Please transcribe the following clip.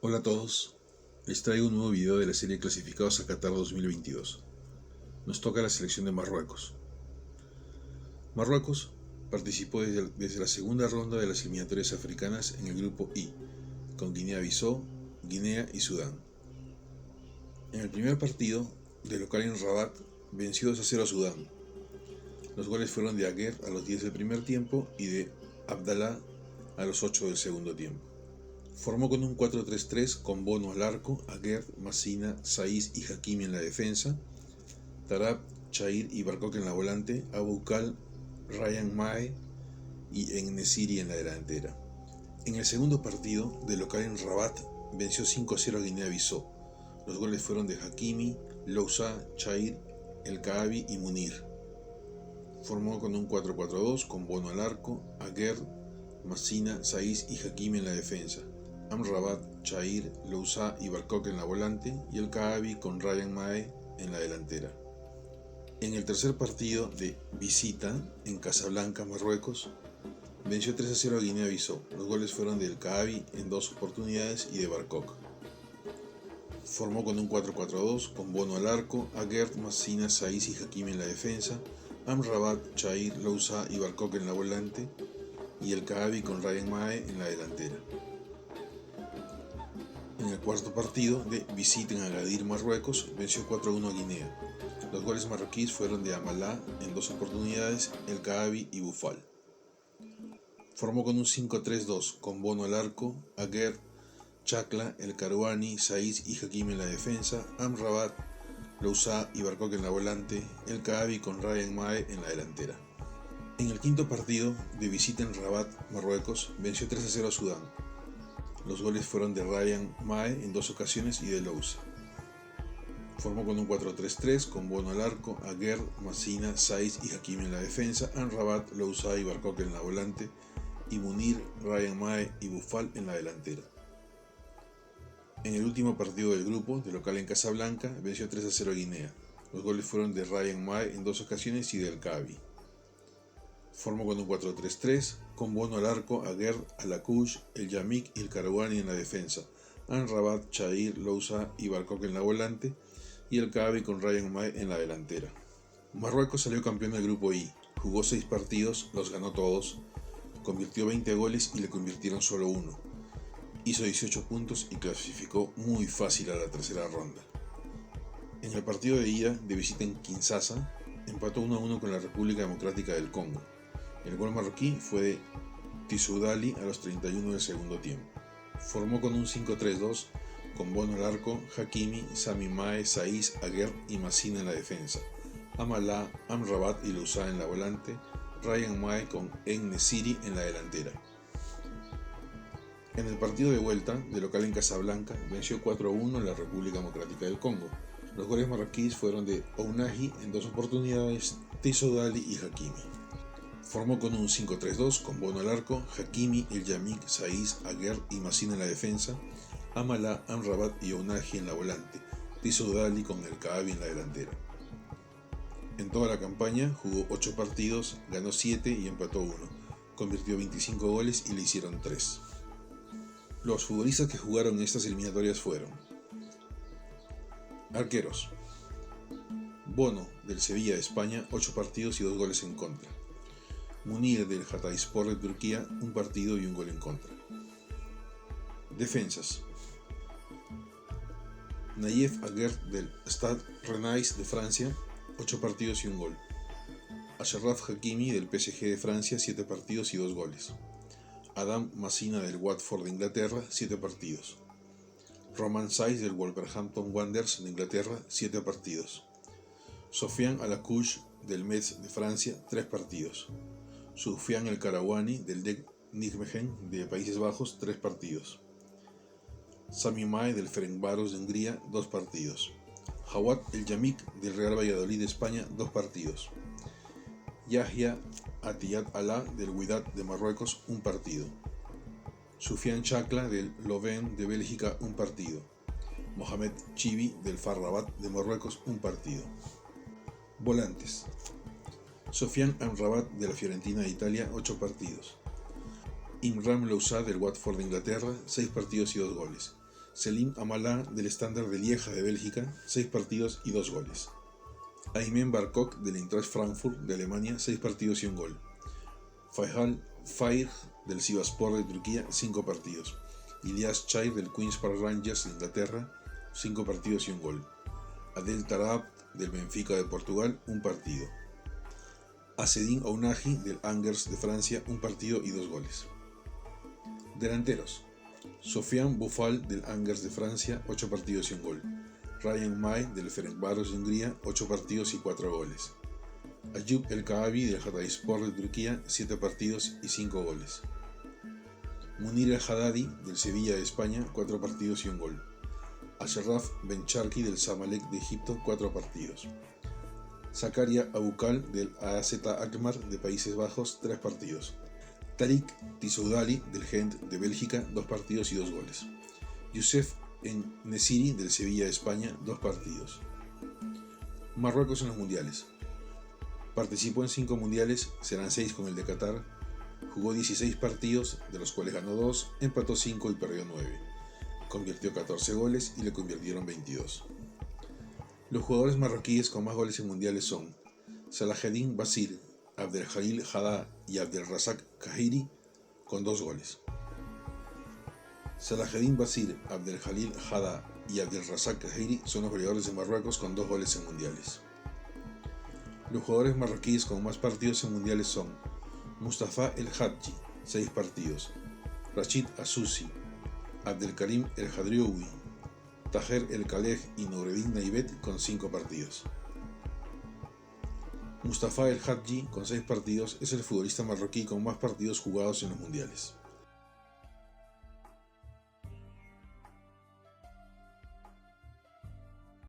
Hola a todos, les traigo un nuevo video de la serie Clasificados a Qatar 2022. Nos toca la selección de Marruecos. Marruecos participó desde la segunda ronda de las eliminatorias africanas en el grupo I, con Guinea-Bissau, Guinea y Sudán. En el primer partido, de local en Rabat, venció 2-0 a Sudán. Los goles fueron de Aguer a los 10 del primer tiempo y de Abdallah a los 8 del segundo tiempo. Formó con un 4-3-3 con Bono al arco, Aguer, Massina, Saiz y Hakimi en la defensa, Tarab, Chair y Barkok en la volante, Aboukal, Ryan Mae y En-Nesyri en la delantera. En el segundo partido, de local en Rabat, venció 5-0 a Guinea-Bissau. Los goles fueron de Hakimi, Louza, Chair, El Kaabi y Munir. Formó con un 4-4-2 con Bono al arco, Aguer, Massina, Saiz y Hakimi en la defensa, Amrabat, Chair, Louza y Barkok en la volante y El Kaabi con Ryan Mae en la delantera. En el tercer partido de visita en Casablanca, Marruecos, venció 3-0 a Guinea-Bissau. Los goles fueron de El Kaabi en 2 oportunidades y de Barkok. Formó con un 4-4-2 con Bono al arco, Aguer, Massina, Saiz y Hakimi en la defensa, Amrabat, Chair, Louza y Barkok en la volante y El Kaabi con Ryan Mae en la delantera. En el cuarto partido de visita en Agadir, Marruecos, venció 4-1 a Guinea. Los goles marroquíes fueron de Amalá en 2 oportunidades, El Kaabi y Boufal. Formó con un 5-3-2 con Bono al arco, Aguer, Chakla, El Karouani, Saiz y Hakimi en la defensa, Amrabat, Louza y Barkok en la volante, El Kaabi con Ryan Mae en la delantera. En el quinto partido de visita en Rabat, Marruecos, venció 3-0 a Sudán. Los goles fueron de Ryan Mae en 2 ocasiones y de Louza. Formó con un 4-3-3 con Bono al arco, Aguer, Massina, Saiz y Hakimi en la defensa, Amrabat, Louza y Barkok en la volante y Munir, Ryan Mae y Boufal en la delantera. En el último partido del grupo, de local en Casablanca, venció 3-0 a Guinea. Los goles fueron de Ryan Mae en 2 ocasiones y de El Kaabi. Formó con un 4-3-3 con Bono al arco, Aguer, Alakouch, El Yamik y El Karouani en la defensa, Amrabat, Chair, Louza y Barkok en la volante y El Kaabi con Ryan Mae en la delantera. Marruecos salió campeón del grupo I, jugó 6 partidos, los ganó todos, convirtió 20 goles y le convirtieron solo 1, hizo 18 puntos y clasificó muy fácil a la tercera ronda. En el partido de ida, de visita en Kinshasa, empató 1-1 con la República Democrática del Congo. El gol marroquí fue de Tissoudali a los 31 del segundo tiempo. Formó con un 5-3-2 con Bono al arco, Hakimi, Sami Mae, Saiz, Aguer y Massina en la defensa, Amalá, Amrabat y Louza en la volante, Ryan Mae con En-Nesyri en la delantera. En el partido de vuelta, de local en Casablanca, venció 4-1 la República Democrática del Congo. Los goles marroquíes fueron de Ounahi en 2 oportunidades, Tissoudali y Hakimi. Formó con un 5-3-2 con Bono al arco, Hakimi, El Yamik, Saiz, Aguer y Massina en la defensa, Amalá, Amrabat y Ounahi en la volante, Tissoudali con El Kaabi en la delantera. En toda la campaña jugó 8 partidos, ganó 7 y empató 1, convirtió 25 goles y le hicieron 3. Los futbolistas que jugaron en estas eliminatorias fueron: arqueros: Bono, del Sevilla de España, 8 partidos y 2 goles en contra. Munir, del Hatayspor de Turquía, 1 partido y 1 gol en contra. Defensas: Nayef Aguer, del Stade Rennais de Francia, 8 partidos y 1 gol. Achraf Hakimi, del PSG de Francia, 7 partidos y 2 goles. Adam Massina, del Watford de Inglaterra, 7 partidos. Romain Saiz, del Wolverhampton Wanderers de Inglaterra, 7 partidos. Sofiane Alakouch, del Metz de Francia, 3 partidos. Soufiane El Karouani, del DEC Nijmegen de Países Bajos, 3 partidos. Sami Mae, del Ferencváros de Hungría, 2 partidos. Jawad El Yamik, del Real Valladolid de España, 2 partidos. Yahya Atiyat Allah, del Wydad de Marruecos, 1 partido. Soufiane Chakla, del Louvain de Bélgica, 1 partido. Mohamed Chibi, del FAR Rabat de Marruecos, 1 partido. Volantes: Sofiane Amrabat, de la Fiorentina de Italia, 8 partidos. Imran Louza, del Watford de Inglaterra, 6 partidos y 2 goles. Selim Amalá del Standard de Lieja de Bélgica, 6 partidos y 2 goles. Aymen Barkok del Eintracht Frankfurt de Alemania, 6 partidos y 1 gol. Faisal Fair del Sivasspor de Turquía, 5 partidos. Ilyas Chair del Queen's Park Rangers de Inglaterra, 5 partidos y 1 gol. Adel Tarab del Benfica de Portugal, 1 partido. Azzedine Ounahi del Angers de Francia, 1 partido y 2 goles. Delanteros: Sofiane Boufal del Angers de Francia, 8 partidos y 1 gol. Ryan May del Ferencváros de Hungría, 8 partidos y 4 goles. Ayub El Kaabi del Hatayspor de Turquía, 7 partidos y 5 goles. Munir El Haddadi del Sevilla de España, 4 partidos y 1 gol. Ashraf Bencharki del Zamalek de Egipto, 4 partidos. Zakaria Aboukal del AZ Alkmaar de Países Bajos, 3 partidos. Tariq Tissoudali del Gent de Bélgica, 2 partidos y 2 goles. Youssef En-Nesyri del Sevilla de España, 2 partidos. Marruecos en los mundiales. Participó en 5 mundiales, serán 6 con el de Qatar. Jugó 16 partidos, de los cuales ganó 2, empató 5 y perdió 9. Convirtió 14 goles y le convirtieron 22. Los jugadores marroquíes con más goles en mundiales son Salaheddine Basir, Abdelhalil Hadda y Abdelrazak Kahiri, con 2 goles. Salaheddine Basir, Abdelhalil Hadda y Abdelrazak Kahiri son los goleadores de Marruecos con 2 goles en mundiales. Los jugadores marroquíes con más partidos en mundiales son Mustafa El Hadji, 6 partidos, Rachid Azoussi, Abdelkarim El Hadrioui, Taher El Khalej y Noureddin Naibet con 5 partidos. Mustafa El Hadji, con 6 partidos, es el futbolista marroquí con más partidos jugados en los mundiales.